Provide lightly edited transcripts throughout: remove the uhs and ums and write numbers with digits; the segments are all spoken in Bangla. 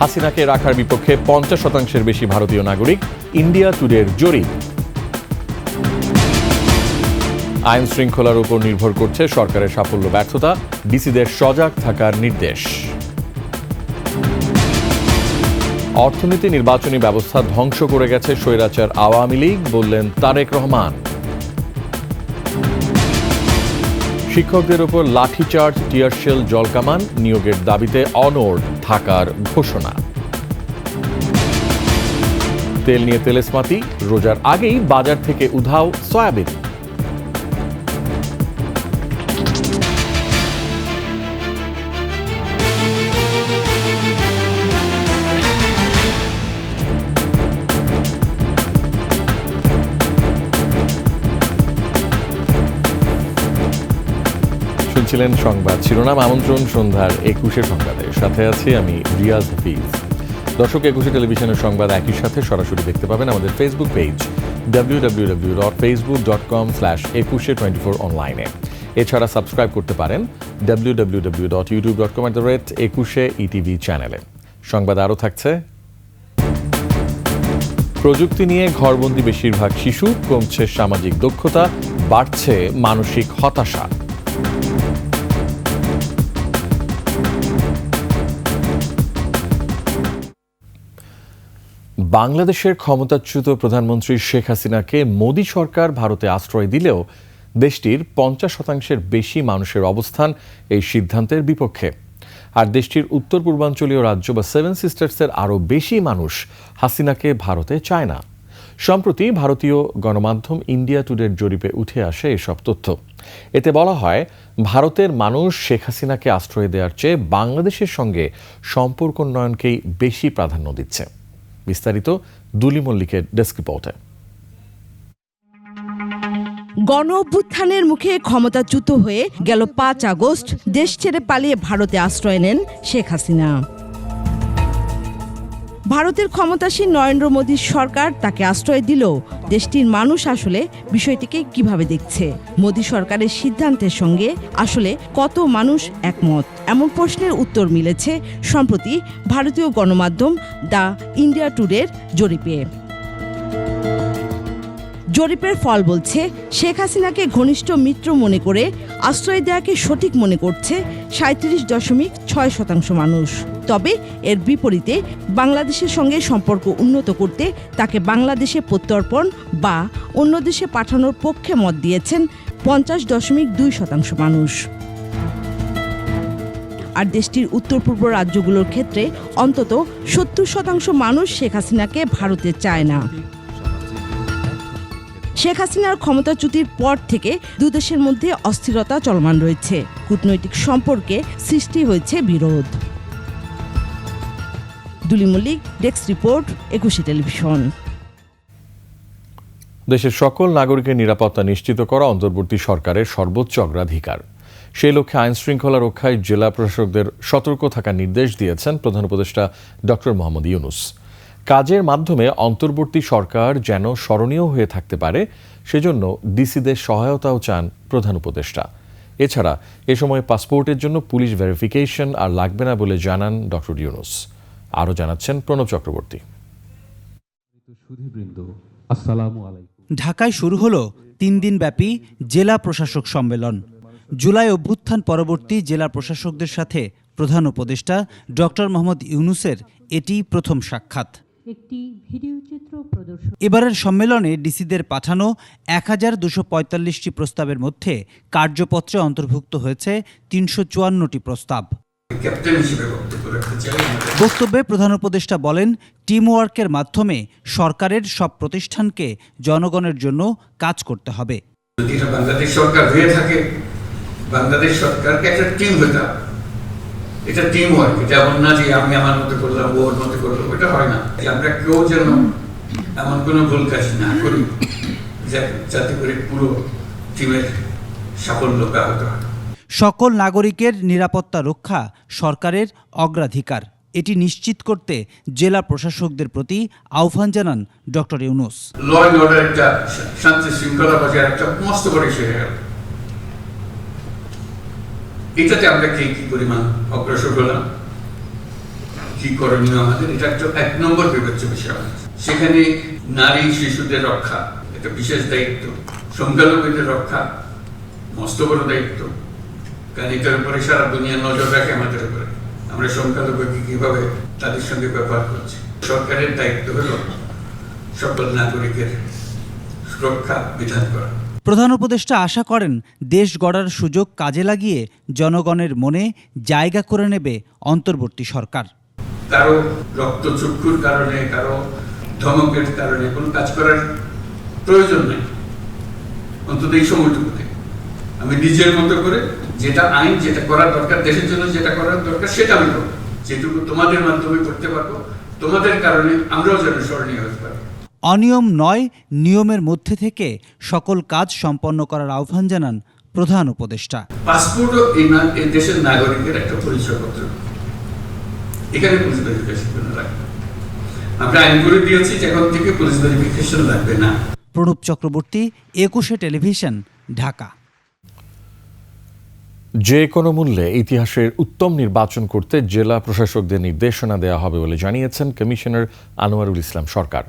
হাসিনাকে রাখার বিপক্ষে 50% বেশি ভারতীয় নাগরিক, ইন্ডিয়া টুডের জরিপ। আইন শৃঙ্খলার উপর নির্ভর করছে সরকারের সাফল্য ব্যর্থতা, ডিসিদের সজাগ থাকার নির্দেশ। অর্থনীতি নির্বাচনী ব্যবস্থা ধ্বংস করে গেছে স্বৈরাচার আওয়ামী লীগ, বললেন তারেক রহমান। শিক্ষকদের উপর লাঠিচার্জ, টিয়ারশেল, জলকামান, নিয়োগের দাবিতে অনড় থাকার ঘোষণা। তেল নিয়ে তেলেসমাতি, রোজার আগেই বাজার থেকে উধাও সয়াবিন। ছিলেন সংবাদ শিরোনাম। আমন্ত্রণ সন্ধ্যার 21 সংবাদে, সাথে আছি আমি রিয়াজ হাফিজ। দর্শক, 21 টেলিভিশনের সংবাদ একই সাথে সরাসরি দেখতে পাবেন আমাদের ফেসবুক পেজ www.facebook.com/2124 অনলাইনে। এছাড়া সাবস্ক্রাইব করতে পারেন www.youtube.com/21etv চ্যানেলে। সংবাদ আরও থাকছে। প্রযুক্তি নিয়ে ঘরবন্দি বেশিরভাগ শিশু, কমছে সামাজিক দক্ষতা, বাড়ছে মানসিক হতাশা। বাংলাদেশের ক্ষমতাচ্যুত প্রধানমন্ত্রী শেখ হাসিনাকে মোদি সরকার ভারতে আশ্রয় দিলেও দেশটির 50% বেশি মানুষের অবস্থান এই সিদ্ধান্তের বিপক্ষে। আর দেশটির উত্তর পূর্বাঞ্চলীয় রাজ্য বা সেভেন সিস্টার্সের আরও বেশি মানুষ হাসিনাকে ভারতে চায় না। সম্প্রতি ভারতীয় গণমাধ্যম ইন্ডিয়া টুডের জরিপে উঠে আসে এসব তথ্য। এতে বলা হয়, ভারতের মানুষ শেখ হাসিনাকে আশ্রয় দেওয়ার চেয়ে বাংলাদেশের সঙ্গে সম্পর্ক উন্নয়নকেই বেশি প্রাধান্য দিচ্ছে। বিস্তারিত দুলি মল্লিকের ডেস্ক রিপোর্টে। গণ অভ্যুত্থানের মুখে ক্ষমতাচ্যুত হয়ে গেল 5 আগস্ট দেশ ছেড়ে পালিয়ে ভারতে আশ্রয় নেন শেখ হাসিনা। ভারতের ক্ষমতাসীন নরেন্দ্র মোদীর সরকার তাকে আশ্রয় দিলেও দেশটির মানুষ আসলে বিষয়টিকে কিভাবে দেখছে, মোদী সরকারের সিদ্ধান্তের সঙ্গে আসলে কত মানুষ একমত, এমন প্রশ্নের উত্তর মিলেছে সম্প্রতি ভারতীয় গণমাধ্যম দ্য ইন্ডিয়া টুডের জরিপে। জরিপের ফল বলছে, শেখ হাসিনাকে ঘনিষ্ঠ মিত্র মনে করে আশ্রয় দেওয়াকে সঠিক মনে করছে 37.6% মানুষ। তবে এর বিপরীতে বাংলাদেশের সঙ্গে সম্পর্ক উন্নত করতে তাকে বাংলাদেশে প্রত্যর্পণ বা অন্য দেশে পাঠানোর পক্ষে মত দিয়েছেন 50.2% মানুষ। আর দেশটির উত্তর পূর্ব রাজ্যগুলোর ক্ষেত্রে অন্তত 70% মানুষ শেখ হাসিনাকে ভারতে চায় না। শেখ হাসিনার ক্ষমতাচ্যুতির পর থেকে দুদেশের মধ্যে অস্থিরতা চলমান রয়েছে, কূটনৈতিক সম্পর্কে সৃষ্টি হয়েছে বিরোধ। দুলি মল্লিক, ডেস্ক রিপোর্ট, 21 টেলিভিশন। দেশের সকল নাগরিকের নিরাপত্তা নিশ্চিত করা অন্তর্বর্তী সরকারের সর্বোচ্চ অগ্রাধিকার। সেই লক্ষ্যে আইন শৃঙ্খলা রক্ষায় জেলা প্রশাসকদের সতর্ক থাকার নির্দেশ দিয়েছেন প্রধান উপদেষ্টা ডক্টর মোহাম্মদ ইউনূস। কাজের মাধ্যমে অন্তর্বর্তী সরকার যেন স্মরণীয় হয়ে থাকতে পারে, সেজন্য ডিসিদের সহায়তাও চান প্রধান উপদেষ্টা। এছাড়া এ সময় পাসপোর্টের জন্য পুলিশ ভেরিফিকেশন আর লাগবে না বলে জানান ডক্টর ইউনূস। আরও জানাচ্ছেন প্রণব চক্রবর্তী। ঢাকায় শুরু হলো 3 দিনব্যাপী জেলা প্রশাসক সম্মেলন। জুলাই অভ্যুত্থান পরবর্তী জেলা প্রশাসকদের সাথে প্রধান উপদেষ্টা ডক্টর মোহাম্মদ ইউনূসের এটি প্রথম সাক্ষাৎ। এবারের সম্মেলনে ডিসিদের পাঠানো 1245টি প্রস্তাবের মধ্যে কার্যপত্রে অন্তর্ভুক্ত হয়েছে 354টি প্রস্তাব। বক্তব্যে প্রধান উপদেষ্টা বলেন, টিম ওয়ার্কের মাধ্যমে সরকারের সব প্রতিষ্ঠানকে জনগণের জন্য কাজ করতে হবে। যদি এটা বাংলাদেশ সরকার হয়ে থাকে, বাংলাদেশ সরকারকে একটা টিম হতে হবে। এটা টিম ওয়ার্ক, যেমন না যে আমি আমার মতো করলাম, ওর মতো করলাম, এটা হয় না। আমরা কেউ যেন এমন কোনো ভুল কাজ না করি যাতে করে পুরো টিমের সাফল্য ব্যাহত হয়। সকল নাগরিকের নিরাপত্তা রক্ষা সরকারের অগ্রাধিকার, এটি নিশ্চিত করতে জেলা প্রশাসকদের প্রতি আহ্বান জানান doctor Yunus. Law and order একটা শান্তি শৃঙ্খলা বজায় একটা মস্ত বড় ইস্যু হয়ে গেল। এটাতে আমরা কি পরিমাণ অগ্রসর হলাম? কি করণীয় আমাদের, এটা একটা 1 নম্বর বিবেচ্য বিষয়। সেখানে নারী শিশুদের রক্ষা এটা বিশেষ দায়িত্ব, সংখ্যালঘুদের রক্ষা মস্ত বড় দায়িত্ব, কারণ এটার উপরে সারা দুনিয়া নজর রাখে আমাদের উপরে, আমরা সংখ্যালঘুকে কিভাবে তাদের সঙ্গে ব্যবহার করছি। সরকারের দায়িত্ব হলো সকল নাগরিকের সুরক্ষা বিধান করা। প্রধান উপদেষ্টা আশা করেন দেশ গড়ার সুযোগ কাজে লাগিয়ে জনগণের মনে জায়গা করে নেবে অন্তর্বর্তী সরকার। কারো রক্তচক্ষুর কারণে, কারো ধমকের কারণে কোনো কাজ করার প্রয়োজন নেই, অন্তত এই সময়টুকুতে আমি নিজের মতো করে যেটা আইন, যেটা করার দরকার, দেশের জন্য যেটা করার দরকার সেটা আমি করবো। যেটুকু তোমাদের মাধ্যমে করতে পারবো, তোমাদের কারণে আমরাও যেন স্মরণীয় হতে পারি। অনিয়ম নয়, নিয়মের মধ্যে থেকে সকল কাজ সম্পন্ন করার আহ্বান জানান প্রধান উপদেষ্টা। পাসপোর্টও এই দেশের নাগরিকের একটা পরিচয়পত্র, এখানে পুলিশ ভেরিফিকেশন লাগবে। আমরা আইন করে দিয়েছি এখন থেকে পুলিশ ভেরিফিকেশন লাগবে না। প্রণব চক্রবর্তী, 21 টেলিভিশন, ঢাকা। যে কোনো মূল্যে ইতিহাসের উত্তম নির্বাচন করতে জেলা প্রশাসকদের নির্দেশনা দেওয়া হবে বলে জানিয়েছেন কমিশনার আনোয়ারুল ইসলাম সরকার।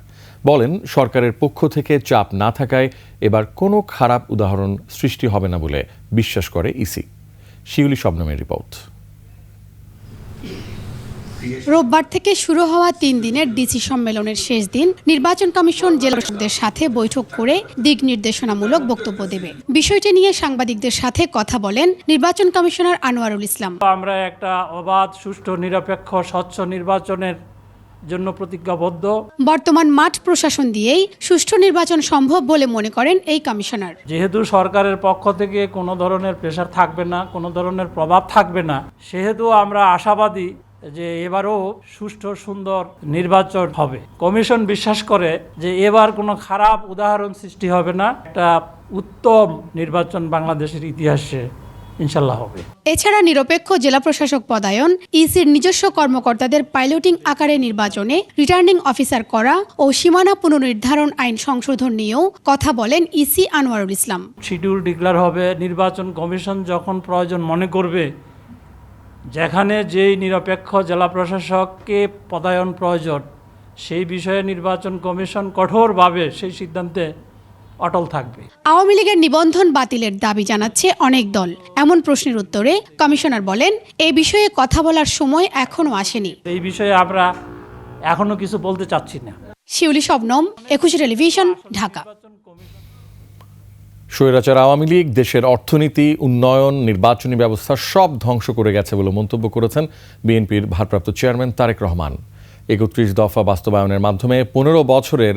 বলেন, সরকারের পক্ষ থেকে চাপ না থাকায় এবার কোনো খারাপ উদাহরণ সৃষ্টি হবে না বলে বিশ্বাস করে ইসি। শিউলি শবনমের রিপোর্ট। রোববার থেকে শুরু হওয়া 3 দিনের ডিসি সম্মেলনের শেষ দিন নির্বাচন কমিশন জেলা প্রশাসকদের সাথে বৈঠক করে দিক নির্দেশনামূলক বক্তব্য দেবে। বিষয়টি নিয়ে সাংবাদিকদের সাথে কথা বলেন নির্বাচন কমিশনার আনোয়ারুল ইসলাম। আমরা একটা অবাধ, সুষ্ঠু, নিরপেক্ষ, স্বচ্ছ নির্বাচনের জন্য প্রতিজ্ঞাবদ্ধ। বর্তমান মাঠ প্রশাসন দিয়েই সুষ্ঠু নির্বাচন সম্ভব বলে মনে করেন এই কমিশনার। যেহেতু সরকারের পক্ষ থেকে কোনো ধরনের প্রেশার থাকবে না, কোনো ধরনের প্রভাব থাকবে না, সেহেতু আমরা আশাবাদী যে এবারও সুষ্ঠু সুন্দর নির্বাচন হবে। কমিশন বিশ্বাস করে যে এবার কোনো খারাপ উদাহরণ সৃষ্টি হবে না, একটা উত্তম নির্বাচন বাংলাদেশের ইতিহাসে ইনশাল্লাহ হবে। এছাড়া নিরপেক্ষ জেলা প্রশাসক পদায়ন, ইসির নিজস্ব কর্মকর্তাদের পাইলটিং আকারে নির্বাচনে রিটার্নিং অফিসার করা ও সীমানা পুনর্নির্ধারণ আইন সংশোধন নিয়েও কথা বলেন EC Anwarul Islam. Schedule declare হবে, নির্বাচন কমিশন যখন প্রয়োজন মনে করবে, যেখানে যেই নিরপেক্ষ জেলা প্রশাসককে পদায়ন প্রয়োজন, সেই বিষয়ে নির্বাচন কমিশন কঠোরভাবে সেই সিদ্ধান্তে অটল থাকবে। আওয়ামী লীগের নিবন্ধন বাতিলের দাবি জানাচ্ছে অনেক দল। এমন প্রশ্নের উত্তরে কমিশনার বলেন, এই বিষয়ে কথা বলার সময় এখনো আসেনি। এই বিষয়ে আমরা এখনো কিছু বলতে চাচ্ছি না। শিউলি শবনম, 21 টেলিভিশন, ঢাকা। স্বৈরাচার আওয়ামী লীগ দেশের অর্থনীতি, উন্নয়ন, নির্বাচনী ব্যবস্থা সব ধ্বংস করে গেছে বলে মন্তব্য করেছেন বিএনপির ভারপ্রাপ্ত চেয়ারম্যান তারেক রহমান। 31 দফা বাস্তবায়নের মাধ্যমে 15 বছরের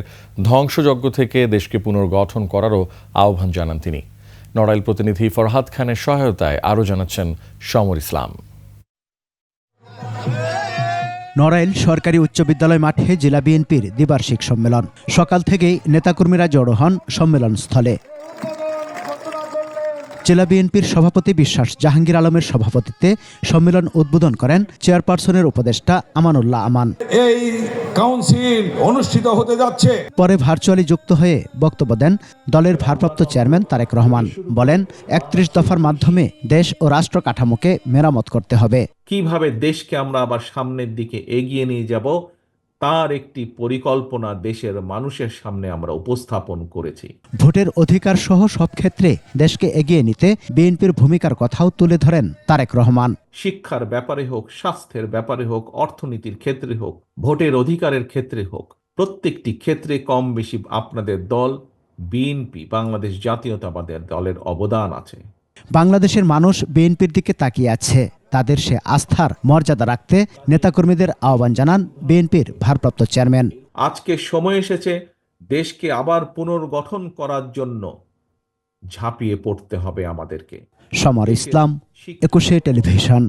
ধ্বংসযজ্ঞ থেকে দেশকে পুনর্গঠন করারও আহ্বান জানান তিনি। নড়াইল প্রতিনিধি ফরহাদ খানের সহায়তায় আরও জানাচ্ছেন সমর ইসলাম। নড়াইল সরকারি উচ্চ বিদ্যালয় মাঠে জেলা বিএনপির দ্বিবার্ষিক সম্মেলন। সকাল থেকেই নেতাকর্মীরা জড়ো হন সম্মেলন স্থলে। জেলা বিএনপির সভাপতি বিশ্বাস জাহাঙ্গীর আলমের সভাপতিত্বে সম্মেলন উদ্বোধন করেন চেয়ারপারসনের উপদেষ্টা আমানুল্লাহ আমান। এই কাউন্সিল অনুষ্ঠিত হতে যাচ্ছে। পরে ভার্চুয়ালি যুক্ত হয়ে বক্তব্য দেন দলের ভারপ্রাপ্ত চেয়ারম্যান তারেক রহমান। বলেন, 31 দফার মাধ্যমে দেশ ও রাষ্ট্র কাঠামোকে মেরামত করতে হবে। কিভাবে দেশকে আমরা আবার সামনের দিকে এগিয়ে নিয়ে যাব, তার একটি পরিকল্পনা দেশের মানুষের সামনে আমরা উপস্থাপন করেছি। ভোটের অধিকার সহ সব ক্ষেত্রে দেশকে এগিয়ে নিতে বিএনপির ভূমিকার কথাও তুলে ধরেন তারেক রহমান। শিক্ষার ব্যাপারে হোক, স্বাস্থ্যের ব্যাপারে হোক, অর্থনীতির ক্ষেত্রে হোক, ভোটের অধিকারের ক্ষেত্রে হোক, প্রত্যেকটি ক্ষেত্রে কম বেশি আপনাদের দল বিএনপি, বাংলাদেশ জাতীয়তাবাদী দলের অবদান আছে। বাংলাদেশের মানুষ বিএনপির দিকে তাকিয়ে আছে। তাদের সে আস্থার মর্যাদা রাখতে নেতাকর্মীদের আহ্বান জানান বিএনপির ভারপ্রাপ্ত চেয়ারম্যান। আজকে সময় এসেছে দেশকে আবার পুনর্গঠন করার জন্য ঝাঁপিয়ে পড়তে হবে আমাদেরকে। সমর ইসলাম, 21 টেলিভিশন।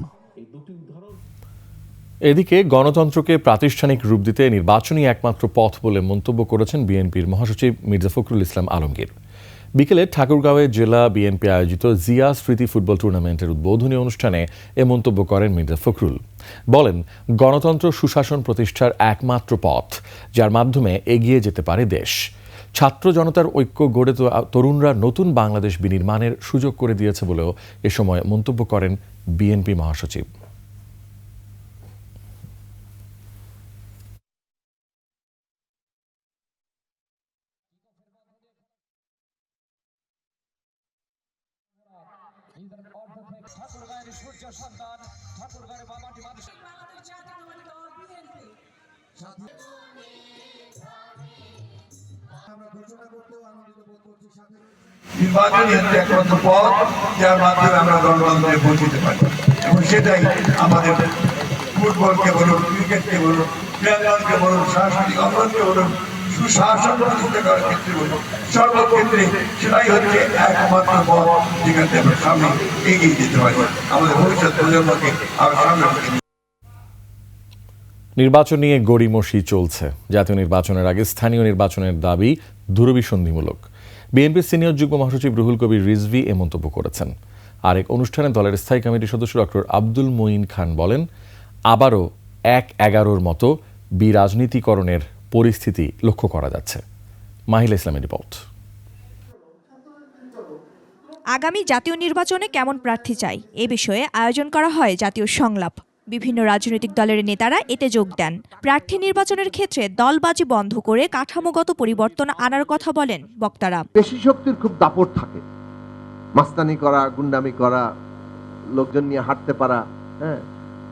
এদিকে গণতন্ত্রকে প্রাতিষ্ঠানিক রূপ দিতে নির্বাচনী একমাত্র পথ বলে মন্তব্য করেছেন বিএনপির মহাসচিব মির্জা ফখরুল ইসলাম আলমগীর। বিকেলে ঠাকুরগাঁওয়ে জেলা বিএনপি আয়োজিত জিয়া স্মৃতি ফুটবল টুর্নামেন্টের উদ্বোধনী অনুষ্ঠানে এ মন্তব্য করেন মির্জা ফখরুল। বলেন, গণতন্ত্র সুশাসন প্রতিষ্ঠার একমাত্র পথ, যার মাধ্যমে এগিয়ে যেতে পারে দেশ। ছাত্র জনতার ঐক্য গড়ে তরুণরা নতুন বাংলাদেশ বিনির্মাণের সুযোগ করে দিয়েছে বলেও এ সময় মন্তব্য করেন বিএনপি মহাসচিব। নির্বাচনই হচ্ছে একমাত্র পথ যার মাধ্যমে আমরা গণতন্ত্রে পৌঁছতে পারি, এবং সেটাই আমাদের ফুটবলকে বলুন, ক্রিকেটকে বলুন, ক্রীড়াঙ্গনকে বলুন, সাংস্কৃতিক অঙ্গনকে বলুন, সুশাসন প্রতিষ্ঠা করার ক্ষেত্রে বলুন, সর্বক্ষেত্রে সেটাই হচ্ছে একমাত্র পথ যেখানে আমরা সামনে এগিয়ে যেতে পারি, আমাদের ভবিষ্যৎ প্রজন্মকে আরো সামনে নিয়ে। নির্বাচন নিয়ে গড়িমসি চলছে। জাতীয় নির্বাচনের আগে স্থানীয় নির্বাচনের দাবি দূরভিসন্ধিমূলক। বিএনপির সিনিয়র যুগ্ম মহাসচিব রুহুল কবির রিজভী এ মন্তব্য করেছেন। আরেক অনুষ্ঠানে দলের স্থায়ী কমিটির সদস্য ডক্টর আব্দুল মঈন খান বলেন, আবারও ১-১১ মতো বিরাজনীতিকরণের পরিস্থিতি লক্ষ্য করা যাচ্ছে। মাহিলা ইসলামের রিপোর্ট। আগামী জাতীয় নির্বাচনে কেমন প্রার্থী চাই এ বিষয়ে আয়োজন করা হয় জাতীয় সংলাপ। বিভিন্ন রাজনৈতিক দলের নেতারা এতে যোগ দেন। প্রার্থী নির্বাচনের ক্ষেত্রে দলবাজি বন্ধ করে কাঠামোগত পরিবর্তন আনার কথা বলেন বক্তারা। পেশি শক্তির খুব দাপট থাকে, মাস্তানি করা, গুন্ডামি করা, লোকজন নিয়ে হাঁটতে পারা, হ্যাঁ,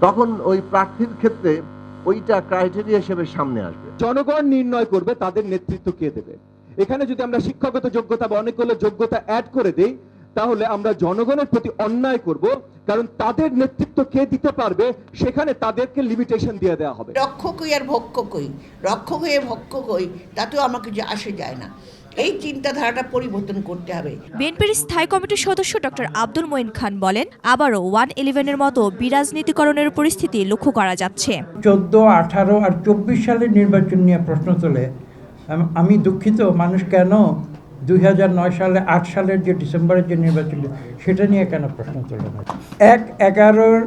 তখন ওই প্রার্থীর ক্ষেত্রে ওইটা ক্রাইটেরিয়া হিসেবে সামনে আসবে। জনগণ নির্ণয় করবে তাদের নেতৃত্ব কে দেবে। এখানে যদি আমরা শিক্ষাগত যোগ্যতা বা অনেকগুলো যোগ্যতা অ্যাড করে দেই, তাহলে আমরা জনগণের প্রতি অন্যায় করব, কারণ তাদের নেতৃত্ব কে দিতে পারবে সেখানে তাদেরকে লিমিটেশন দিয়ে দেওয়া হবে। রক্ষক হই আর ভক্ষক হই, রক্ষক হয়ে ভক্ষক হই, তাতেও আমাকে যে আসে যায় না। এই চিন্তাধারাটা পরিবর্তন করতে হবে। বিএনপির স্থায়ী কমিটির সদস্য ডক্টর আব্দুল মঈন খান বলেন, আবারও 1-11-এর মতো বিরাজনীতিকরণের পরিস্থিতি লক্ষ্য করা যাচ্ছে। 14, 18 আর 24 সালের নির্বাচন নিয়ে প্রশ্ন তোলে। আমি দুঃখিত, মানুষ কেন 2009 সালে 8 সালের যে ডিসেম্বরের যে নির্বাচন সেটা নিয়ে কেন প্রশ্ন তোলে না? 1-11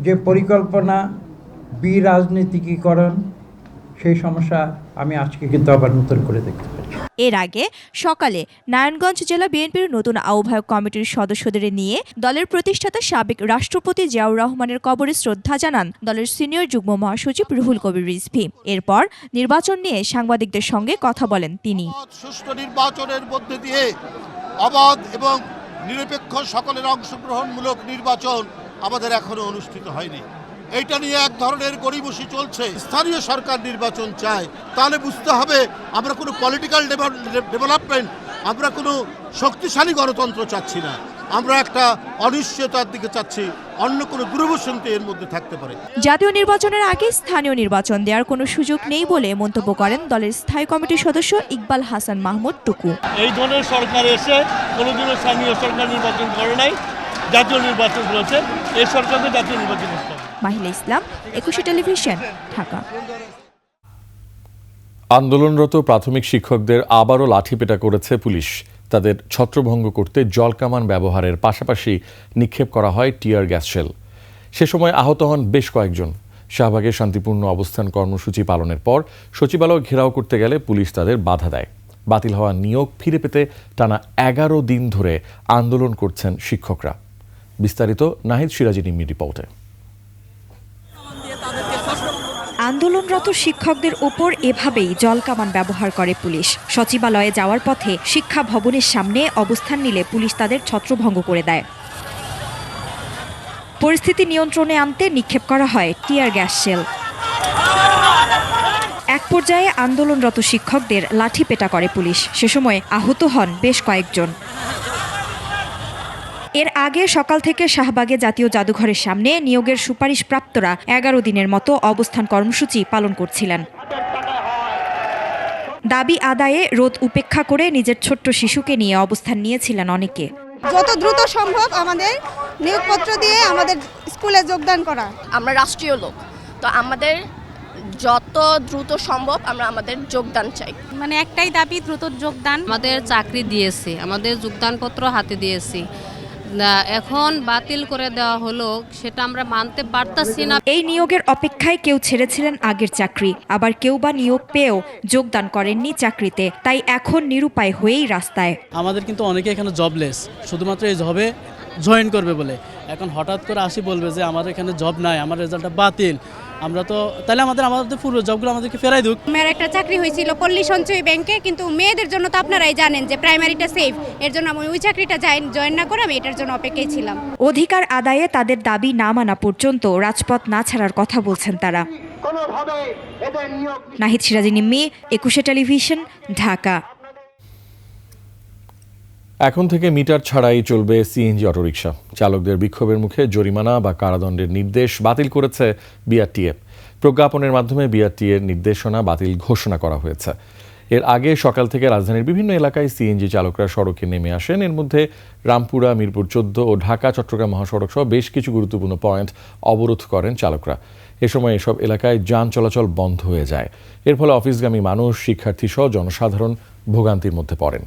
যে পরিকল্পনা, বিরাজনীতিকীকরণ, সেই সমস্যা আমি আজকে কিন্তু আবার নতুন করে দেখতে পাচ্ছি। এর আগে সকালে নারায়ণগঞ্জ জেলা বিএনপির নতুন আহ্বায়ক কমিটির সদস্যদের নিয়ে দলের প্রতিষ্ঠাতা সাবেক রাষ্ট্রপতি জিয়াউর রহমানের কবরে শ্রদ্ধা জানান দলের সিনিয়র যুগ্ম মহাসচিব রুহুল কবির রিজভী। এরপর নির্বাচন নিয়ে সাংবাদিকদের সঙ্গে কথা বলেন তিনি। সুষ্ঠু নির্বাচনের মধ্যে দিয়ে অবাধ এবং নিরপেক্ষ সকলের অংশগ্রহণমূলক নির্বাচন আমাদের এখনো অনুষ্ঠিত হয়নি। এইটা নিয়ে এক ধরনের গড়িমসি চলছে। স্থানীয় সরকার নির্বাচন চায়, তাহলে বুঝতে হবে আমরা কোনো পলিটিক্যাল ডেভেলপমেন্ট, আমরা কোনো শক্তিশালী গণতন্ত্র চাচ্ছি না, আমরা একটা অনিশ্চয়তার দিকে চাচ্ছি। অন্য কোনো দুরবসন্তি এর মধ্যে থাকতে পারে। জাতীয় নির্বাচনের আগে স্থানীয় নির্বাচন দেওয়ার কোনো সুযোগ নেই বলে মন্তব্য করেন দলের স্থায়ী কমিটির সদস্য ইকবাল হাসান মাহমুদ টুকু। এই ধরনের সরকার এসে কোনোদিনও স্থানীয় সরকার নির্বাচন করে নাই, জাতীয় নির্বাচন করেছে। এই সরকারকে জাতীয় নির্বাচন করতে হবে। মাহিলা ইসলাম, 21 টেলিভিশন, ঢাকা। আন্দোলনরত প্রাথমিক শিক্ষকদের আবারও লাঠিপেটা করেছে পুলিশ। তাদের ছত্রভঙ্গ করতে জলকামান ব্যবহারের পাশাপাশি নিক্ষেপ করা হয় টিয়ার গ্যাস শেল। সে সময় আহত হন বেশ কয়েকজন। শাহবাগে শান্তিপূর্ণ অবস্থান কর্মসূচি পালনের পর সচিবালয় ঘেরাও করতে গেলে পুলিশ তাদের বাধা দেয়। বাতিল হওয়া নিয়োগ ফিরে পেতে টানা 11 দিন ধরে আন্দোলন করছেন শিক্ষকরা। বিস্তারিত নাহিদ সিরাজি নিম্মির রিপোর্টে। আন্দোলনরত শিক্ষকদের উপর এভাবেই জলকামান ব্যবহার করে পুলিশ। সচিবালয়ে যাওয়ার পথে শিক্ষা ভবনের সামনে অবস্থান নিলে পুলিশ তাদের ছত্রভঙ্গ করে দেয়। পরিস্থিতি নিয়ন্ত্রণে আনতে নিক্ষেপ করা হয় টিয়ার গ্যাস শেল। এক পর্যায়ে আন্দোলনরত শিক্ষকদের লাঠিপেটা করে পুলিশ। সে সময় আহত হন বেশ কয়েকজন। এর আগে সকাল থেকে শাহবাগে জাতীয় জাদুঘরের সামনে নিয়োগের সুপারিশ প্রাপ্তরা 11 দিনের মতো অবস্থান কর্মসূচি পালন করছিলেন। দাবি আদায়ে রোদ উপেক্ষা করে নিজের ছোট্ট শিশুকে নিয়ে অবস্থান নিয়েছিলেন অনেকে। যত দ্রুত সম্ভব আমাদের নিয়োগপত্র দিয়ে আমাদের স্কুলে যোগদান করা। আমরা রাষ্ট্রীয় লোক, তো আমাদের যত দ্রুত সম্ভব আমরা আমাদের যোগদান চাই। মানে একটাই দাবি, দ্রুত যোগদান। আমাদের চাকরি দিয়েছি, আমাদের যোগদানপত্র হাতে দিয়েছি, এখন বাতিল করে দেওয়া হলো, সেটা আমরা মানতে পারতাছি না। এই নিয়োগের অপেক্ষায় কেউ ছেড়েছিলেন আগের চাকরি, আবার কেউ বা নিয়োগ পেয়েও যোগদান করেননি চাকরিতে, তাই এখন নিরুপায় হয়েই রাস্তায়। আমাদের কিন্তু অনেকে এখানে জবলেস, শুধুমাত্র এই জবে জয়েন করবে বলে। এখন হঠাৎ করে আসি বলবে যে আমার এখানে জব নাই, আমার রেজাল্টটা বাতিল, আমরা তো তাহলে আমাদের পুরো জবগুলো আমাদেরকে ফেরাই দিক। মেয়ের একটা চাকরি হয়েছিল পল্লী সঞ্চয় ব্যাংকে, কিন্তু মেয়েদের জন্য তো আপনারাই জানেন যে প্রাইমারিটা সেফ, এর জন্য আমি ওই চাকরিটা জয়েন না করে আমি এটার জন্য অপেক্ষায় ছিলাম। অধিকার আদায়ে তাদের দাবি না মানা পর্যন্ত রাজপথ না ছাড়ার কথা বলছেন তারা। নাহিদ সিরাজি নিম্মি, 21 টেলিভিশন, ঢাকা। এখন থেকে মিটার ছাড়াই চলবে সিএনজি অটোরিকশা। চালকদের বিক্ষোভের মুখে জরিমানা বা কারাদণ্ডের নির্দেশ বাতিল করেছে বিআরটিএ। প্রজ্ঞাপনের মাধ্যমে বিআরটিএর নির্দেশনা বাতিল ঘোষণা করা হয়েছে। এর আগে সকাল থেকে রাজধানীর বিভিন্ন এলাকায় সিএনজি চালকরা সড়কে নেমে আসেন। এর মধ্যে রামপুরা, মিরপুর 14 ও ঢাকা চট্টগ্রাম মহাসড়ক সহ বেশ কিছু গুরুত্বপূর্ণ পয়েন্ট অবরোধ করেন চালকরা। এ সময় এসব এলাকায় যান চলাচল বন্ধ হয়ে যায়। এর ফলে অফিসগামী মানুষ, শিক্ষার্থী সহ জনসাধারণ ভোগান্তির মধ্যে পড়েন।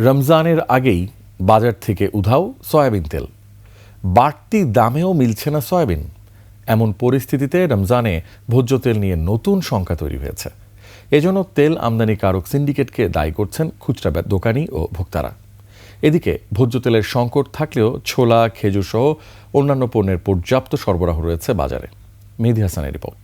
রমজানের আগেই বাজার থেকে উধাও সয়াবিন তেল। বাড়তি দামেও মিলছে না সয়াবিন। এমন পরিস্থিতিতে রমজানে ভোজ্য তেল নিয়ে নতুন শঙ্কা তৈরি হয়েছে। এজন্য তেল আমদানিকারক সিন্ডিকেটকে দায়ী করছেন খুচরা দোকানি ও ভোক্তারা। এদিকে ভোজ্য তেলের সংকট থাকলেও ছোলা, খেজুর সহ অন্যান্য পণ্যের পর্যাপ্ত সরবরাহ রয়েছে বাজারে। মেহেদী হাসানের রিপোর্ট।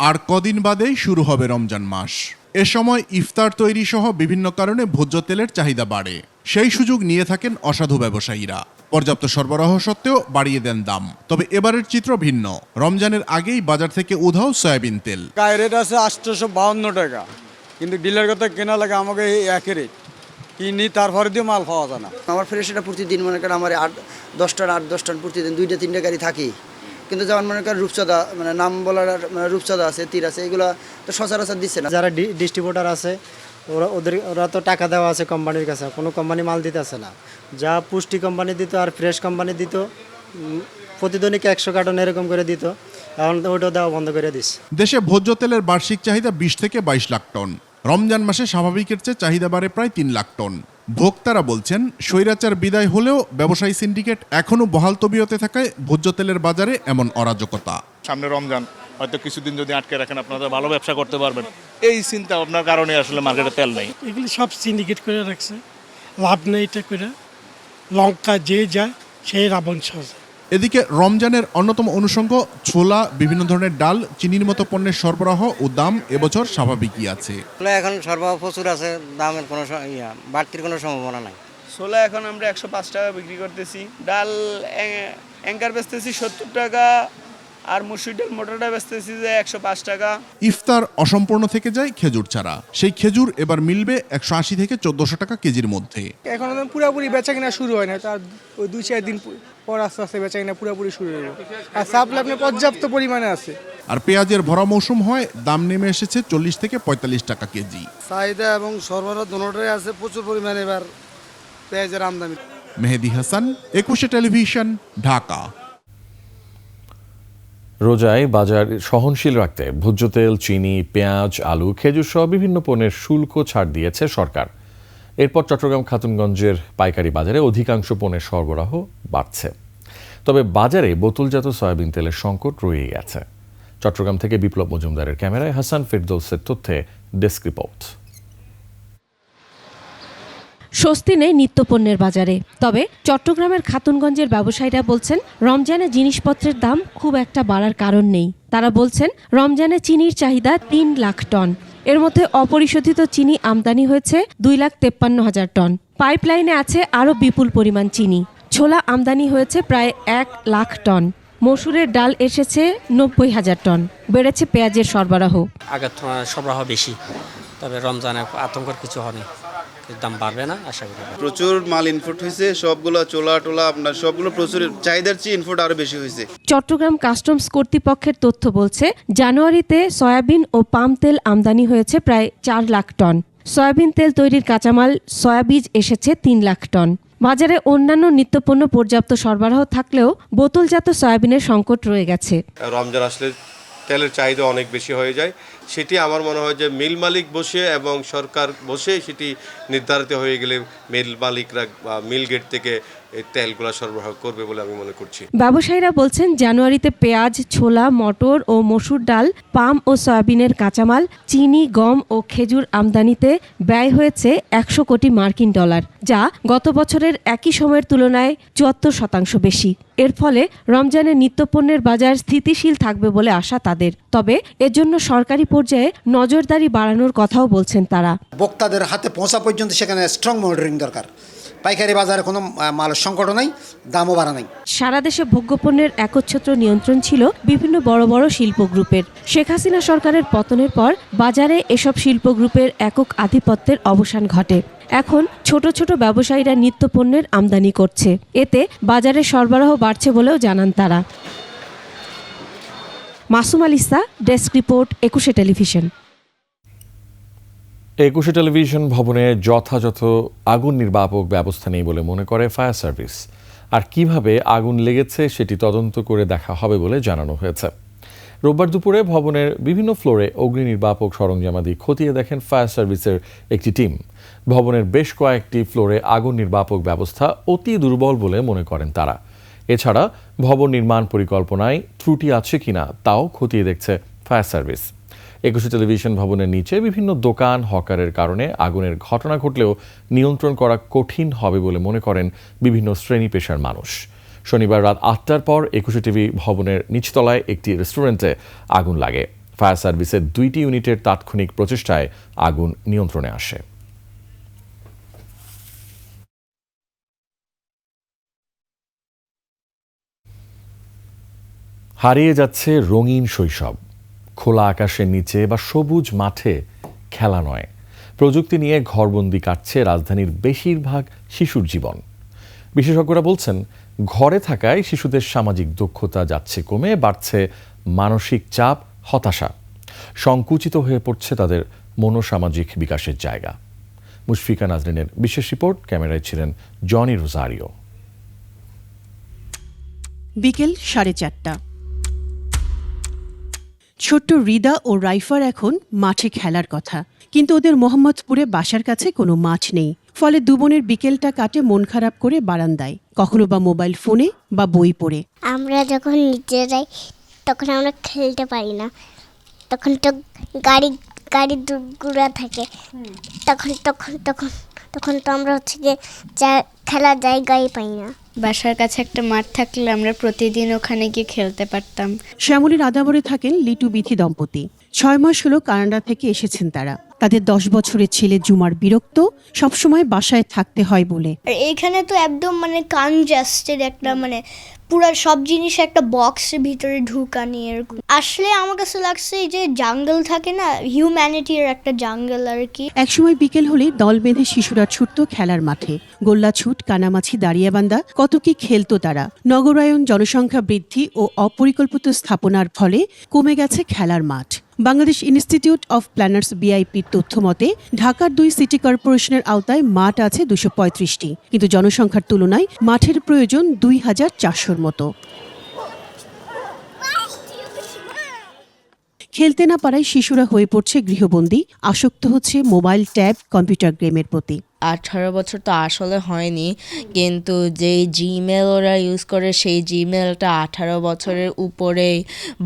আর কদিন বাদেই শুরু হবে রমজান মাস। এ সময় ইফতার তৈরি সহ বিভিন্ন কারণে ভোজ্য তেলের চাহিদা বাড়ে। সেই সুযোগ নিয়ে থাকেন অসাধু ব্যবসায়ীরা। পর্যাপ্ত সরবরাহ সত্ত্বেও বাড়িয়ে দেন দাম। তবে এবারের চিত্র ভিন্ন। রমজানের আগেই বাজার থেকে উধাও সয়াবিন তেল। রেট আছে 852 টাকা, কিন্তু ডিলার কথা কেনা লাগে আমাকে একই রেট কিনি, তারপরে দিয়ে মাল পাওয়া যায় না। আমার ফ্রেশ এটা প্রতিদিন মনে করেন আমার 8-10 টন প্রতিদিন 2-3 গাড়ি থাকি, কিন্তু যেমন মনে করেন রূপচাঁদা, মানে নাম বলার রূপচাঁদা আছে, তীর আছে, এগুলো তো সচরাচর দিচ্ছে না। যারা ডিস্ট্রিবিউটার আছে ওরা তো টাকা দেওয়া আছে কোম্পানির কাছে, কোনো কোম্পানি মাল দিতে আসে না। যা পুষ্টি কোম্পানি দিত আর ফ্রেশ কোম্পানি দিত, প্রতিদিনকে 100 কার্টন এরকম করে দিত, এখন ওইটাও দেওয়া বন্ধ করে দিচ্ছে। দেশে ভোজ্য তেলের বার্ষিক চাহিদা 20 থেকে 22 লাখ টন। রমজান মাসে স্বাভাবিকের চেয়ে চাহিদা বাড়ে প্রায় 3 লাখ টন। ভোক্তারা বলছেন, স্বৈরাচার বিদায় হলেও ব্যবসায়ী সিন্ডিকেট এখনো বহাল তবিয়তে থাকায় ভোজ্য তেলের বাজারে এমন অরাজকতা। সামনে রমজান, হয়তো কিছুদিন যদি আটকে রাখেন আপনারা ভালো ব্যবসা করতে পারবেন, এই চিন্তা ভাবনার কারণে আসলে মার্কেটে তেল নেই। এগুলি সব সিন্ডিকেট করে রাখছে, লাভ নেই এটা করে, লঙ্কা যে যায় সেই রাবণ সাজে। এদিকে রমজানের অন্যতম অনুষঙ্গ ছোলা, বিভিন্ন ধরনের ডাল, চিনির মতো পণ্যের সরবরাহ ও দাম এবছর স্বাভাবিকই আছে। এখন সরবরাহ প্রচুর আছে, দামের কোনো বাড়তির কোনো সম্ভাবনা নাই। ছোলা এখন আমরা 105 টাকা বিক্রি করতেছি, ডাল অ্যাঙ্কার বেচতেছি 70 টাকা, আর মুসুর ডাল মোটাটা বেচতেছি যে 105 টাকা। ইফতার অসম্পূর্ণ থেকে যায় খেজুর ছাড়া। সেই খেজুর এবার মিলবে 180 থেকে 1400 টাকা কেজির মধ্যে। এখন পুরোপুরি বেচা কিনা শুরু হয় না, তার ওই 2-4 দিন পর আস্তে আস্তে বেচা কিনা পুরোপুরি শুরু হবে। আর সাপ্লাই আপনার পর্যাপ্ত পরিমাণে আছে। আর পেঁয়াজের ভরা মৌসুম হয়, দাম নেমে এসেছে 40 থেকে 45 টাকা কেজি। চাহিদা এবং সরবরাহ দুটোটাই আছে প্রচুর পরিমাণে এবার পেঁয়াজের আমদানি। মেহেদী হাসান, 21 টেলিভিশন, ঢাকা। রোজায় বাজার সহনশীল রাখতে ভোজ্য তেল, চিনি, পেঁয়াজ, আলু, খেজুর সহ বিভিন্ন পণ্যের শুল্ক ছাড় দিয়েছে সরকার। এরপর চট্টগ্রাম খাতুনগঞ্জের পাইকারি বাজারে অধিকাংশ পণ্যের সরবরাহ বাড়ছে। তবে বাজারে বোতলজাত সয়াবিন তেলের সংকট রয়ে গেছে। চট্টগ্রাম থেকে বিপ্লব মজুমদারের ক্যামেরায় হাসান ফেরদৌসের তথ্যে ডেস্ক রিপোর্ট। স্বস্তি নেই নিত্যপণ্যের বাজারে। তবে চট্টগ্রামের খাতুনগঞ্জের ব্যবসায়ীরা বলছেন, রমজানে জিনিসপত্রের দাম খুব একটা বাড়ার কারণ নেই। তারা বলছেন, রমজানে চিনির চাহিদা 3 লাখ টন। এর মধ্যে অপরিশোধিত চিনি আমদানি হয়েছে 2,53,000 টন। পাইপলাইনে আছে আরও বিপুল পরিমাণ চিনি। ছোলা আমদানি হয়েছে প্রায় 1 লাখ টন। মসুরের ডাল এসেছে 90,000 টন। বেড়েছে পেঁয়াজের সরবরাহ। আগের তুলনায় সরবরাহ বেশি, তবে রমজানে আতঙ্কের কিছু হয়নি, দাম বাড়বে না আশা করি। প্রচুর মাল ইনপুট হয়েছে, সবগুলো টোলা আপনার সবগুলো প্রচুর চাহিদার চেয়ে ইনপুট আরো বেশি হয়েছে। চট্টগ্রাম কাস্টমস কর্তৃপক্ষের তথ্য বলছে, জানুয়ারিতে সয়াবিন ও পাম তেল আমদানি হয়েছে প্রায় 4 লাখ টন। সয়াবিন তেল তৈরির কাঁচামাল সয়াবীজ এসেছে 3 লাখ টন। বাজারে অন্যান্য নিত্যপণ্য পর্যাপ্ত সরবরাহ থাকলেও বোতলজাত সয়াবিনের সংকট রয়ে গেছে। রমজান আসলে তেলের চাহিদা অনেক বেশি হয়ে যায়, সেটি আমার মনে হয় যে মিল মালিক বসে এবং সরকার বসে সেটি নির্ধারিত হয়ে গেলে মিল মালিকরা বা মিল গেট থেকে এই তেলগুলো সরবরাহ করবে বলে আমি মনে করছি। ব্যবসায়ীরা বলছেন জানুয়ারিতে পেঁয়াজ, ছোলা, মটর ও মসুর ডাল, পাম ও সয়াবিনের কাঁচামাল, চিনি, গম ও খেজুর আমদানিতে ব্যয় হয়েছে 100 কোটি মার্কিন ডলার, যা গত বছরের একই সময়ের তুলনায় 74% বেশি। এর ফলে রমজানে নিত্যপণ্যের বাজার স্থিতিশীল থাকবে বলে আশা তাদের। তবে এর জন্য সরকারি পর্যায়ে নজরদারি বাড়ানোর কথাও বলছেন তারা। ভোক্তাদের হাতে পৌঁছা পর্যন্ত সেখানে স্ট্রং মনিটরিং দরকার। পাইকারি বাজারে কোনো মালের সংকটও নাই, দামও বাড়া নাই। সারা দেশে ভোগ্যপণ্যের একচ্ছত্র নিয়ন্ত্রণ ছিল বিভিন্ন বড় বড় শিল্প গ্রুপের। শেখ হাসিনা সরকারের পতনের পর বাজারে এসব শিল্প গ্রুপের একক আধিপত্যের অবসান ঘটে। এখন ছোট ছোট ব্যবসায়ীরা নিত্যপণ্যের আমদানি করছে। এতে বাজারে সরবরাহ বাড়ছে বলেও জানান তারা। Masum Alisa, desk report, 21 television. 21 television ভবনে যথাযথ আগুন নির্বাপক ব্যবস্থা নেই বলে মনে করে ফায়ার সার্ভিস। আর কিভাবে আগুন লেগেছে সেটি তদন্ত করে দেখা হবে বলে জানানো হয়েছে। রোববার দুপুরে ভবনের বিভিন্ন ফ্লোরে অগ্নি নির্বাপক সরঞ্জামাদি খতিয়ে দেখেন ফায়ার সার্ভিসের একটি টিম। ভবনের বেশ কয়েকটি ফ্লোরে আগুন নির্বাপক ব্যবস্থা অতি দুর্বল বলে মনে করেন তারা। এছাড়া ভবন নির্মাণ পরিকল্পনায় ত্রুটি আছে কিনা তাও খতিয়ে দেখছে ফায়ার সার্ভিস। 21 টেলিভিশন ভবনের নিচে বিভিন্ন দোকান, হকারের কারণে আগুনের ঘটনা ঘটলেও নিয়ন্ত্রণ করা কঠিন হবে বলে মনে করেন বিভিন্ন শ্রেণী পেশার মানুষ। শনিবার রাত 8টার পর 21 টিভি ভবনের নিচতলায় একটি রেস্টুরেন্টে আগুন লাগে। ফায়ার সার্ভিসের 2টি ইউনিটের তাৎক্ষণিক প্রচেষ্টায় আগুন নিয়ন্ত্রণে আসে। হারিয়ে যাচ্ছে রঙিন শৈশব। খোলা আকাশের নিচে বা সবুজ মাঠে খেলা নয়, প্রযুক্তি নিয়ে ঘরবন্দি কাটছে রাজধানীর বেশিরভাগ শিশুর জীবন। বিশেষজ্ঞরা বলছেন, ঘরে থাকায় শিশুদের সামাজিক দক্ষতা যাচ্ছে কমে, বাড়ছে মানসিক চাপ, হতাশা, সংকুচিত হয়ে পড়ছে তাদের মনোসামাজিক বিকাশের জায়গা। মুশফিকা নাজরিনের বিশেষ রিপোর্ট, ক্যামেরায় ছিলেন জনি রোজারিও। বিকেল 4:30। ছোট্ট রিদা ও রাইফার এখন মাঠে খেলার কথা, কিন্তু ওদের মোহাম্মদপুরে বাসার কাছে কোনো মাঠ নেই। ফলে দুবোনের বিকেলটা কাটে মন খারাপ করে বারান্দায়, কখনো বা মোবাইল ফোনে বা বই পড়ে। আমরা যখন নিচে যাই তখন আমরা খেলতে পারি না, তখন তো গাড়ি দুগুড়া থাকে, তখন তো আমরা হচ্ছে গিয়ে খেলার জায়গায় পাই না। বাসার কাছে একটা মাঠ থাকলে আমরা প্রতিদিন ওখানে গিয়ে খেলতে পারতাম। শ্যামলীর আদাবরে থাকেন লিটু বিথি দম্পতি। 6 মাস হলো কানাডা থেকে এসেছেন তারা। তাদের 10 বছরের ছেলে জুমার বিরক্ত, সবসময় বাসায় থাকতে হয় বলে। এখানে তো একদম কনজাস্টেড একটা পুরো সব জিনিস একটা বক্সের ভিতরে ঢুকানি এরকম। আসলে আমার কাছে লাগছে এই যে জাঙ্গল থাকে না, হিউম্যানিটির একটা জাঙ্গল আর কি। একসময় বিকেল হলে দল বেঁধে শিশুরা ছুটত খেলার মাঠে। গোল্লা ছুট, কানামাছি, দাঁড়িয়াবান্ধা, কত কি খেলতো তারা। নগরায়ন, জনসংখ্যা বৃদ্ধি ও অপরিকল্পিত স্থাপনার ফলে কমে গেছে খেলার মাঠ। বাংলাদেশ ইনস্টিটিউট অফ প্ল্যানার্স বিআইপির তথ্য মতে ঢাকার 2 সিটি কর্পোরেশনের আওতায় মাঠ আছে 235টি, কিন্তু জনসংখ্যার তুলনায় মাঠের প্রয়োজন 2400-র মতো। খেলতে না পারায় শিশুরা হয়ে পড়ছে গৃহবন্দী, আসক্ত হচ্ছে মোবাইল, ট্যাব, কম্পিউটার গেমের প্রতি। 18 বছর তো আসলে হয়নি, কিন্তু যেই জিমেল ওরা ইউজ করে সেই জিমেলটা 18 বছরের উপরে